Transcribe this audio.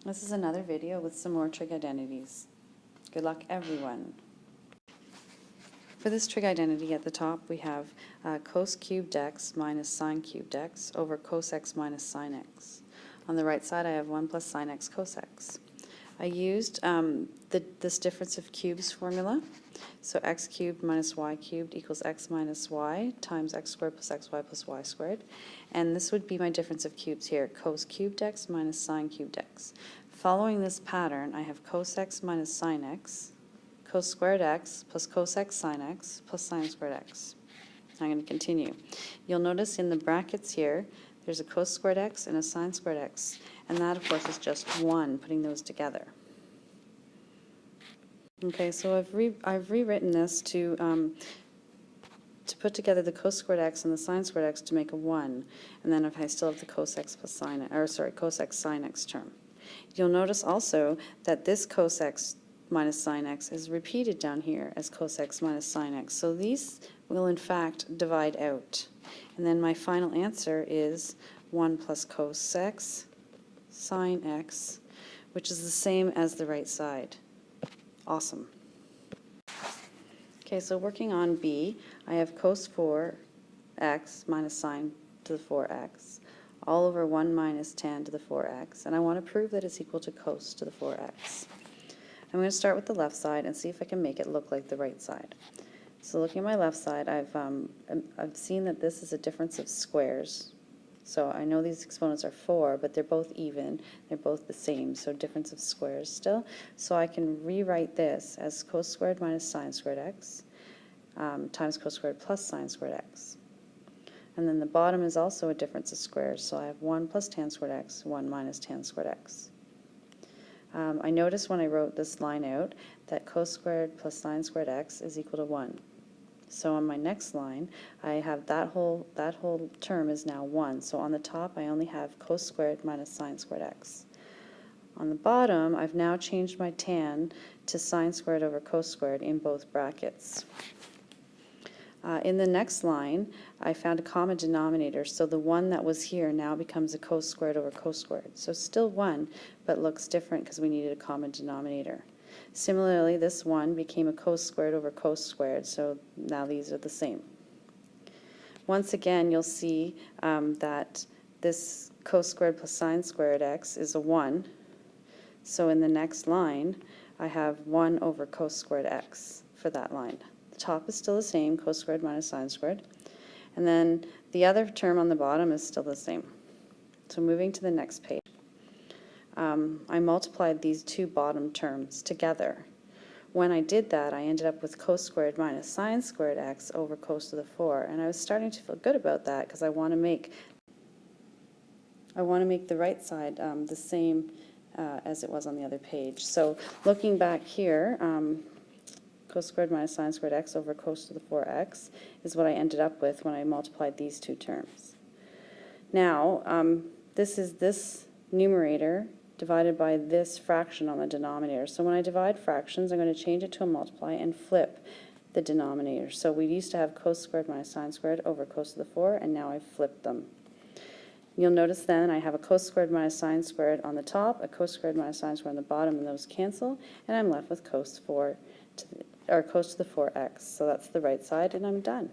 This is another video with some more trig identities. Good luck, everyone. For this trig identity at the top, we have cos cubed x minus sine cubed x over cos x minus sine x. On the right side, I have 1 plus sine x cos x. I used this difference of cubes formula. So x cubed minus y cubed equals x minus y times x squared plus xy plus y squared. And this would be my difference of cubes here, cos cubed x minus sine cubed x. Following this pattern, I have cos x minus sine x, cos squared x plus cos x sine x plus sine squared x. I'm going to continue. You'll notice in the brackets here, there's a cos squared x and a sine squared x. And that, of course, is just 1, putting those together. Okay, so I've rewritten this to put together the cos squared x and the sine squared x to make a 1, and then I still have the cos x plus sine, cos x sine x term. You'll notice also that this cos x minus sine x is repeated down here as cos x minus sine x. So these will in fact divide out, and then my final answer is 1 plus cos x sine x, which is the same as the right side. Awesome. Okay, so working on B, I have cos 4x minus sine to the 4x all over 1 minus tan to the 4x, and I want to prove that it's equal to cos to the 4x. I'm going to start with the left side and see if I can make it look like the right side. So looking at my left side, I've seen that this is a difference of squares. So I know these exponents are 4, but they're both even. They're both the same, so difference of squares still. So I can rewrite this as cos squared minus sine squared x times cos squared plus sine squared x. And then the bottom is also a difference of squares, so I have 1 plus tan squared x, 1 minus tan squared x. I noticed when I wrote this line out that cos squared plus sine squared x is equal to 1. So on my next line, I have that whole term is now 1. So on the top, I only have cos squared minus sine squared x. On the bottom, I've now changed my tan to sine squared over cos squared in both brackets. In the next line, I found a common denominator, so the 1 that was here now becomes a cos squared over cos squared. So still 1, but looks different because we needed a common denominator. Similarly, this 1 became a cos squared over cos squared, so now these are the same. Once again, you'll see that this cos squared plus sine squared x is a 1. So in the next line, I have 1 over cos squared x for that line. The top is still the same, cos squared minus sine squared. And then the other term on the bottom is still the same. So moving to the next page. I multiplied these two bottom terms together. When I did that, I ended up with cos squared minus sine squared x over cos to the 4, and I was starting to feel good about that because I want to make the right side the same as it was on the other page. So looking back here, cos squared minus sine squared x over cos to the 4x is what I ended up with when I multiplied these two terms. Now, this is this numerator divided by this fraction on the denominator. So when I divide fractions, I'm going to change it to a multiply and flip the denominator. So we used to have cos squared minus sine squared over cos to the 4, and now I've flipped them. You'll notice then I have a cos squared minus sine squared on the top, a cos squared minus sine squared on the bottom, and those cancel, and I'm left with cos to the 4x. So that's the right side, and I'm done.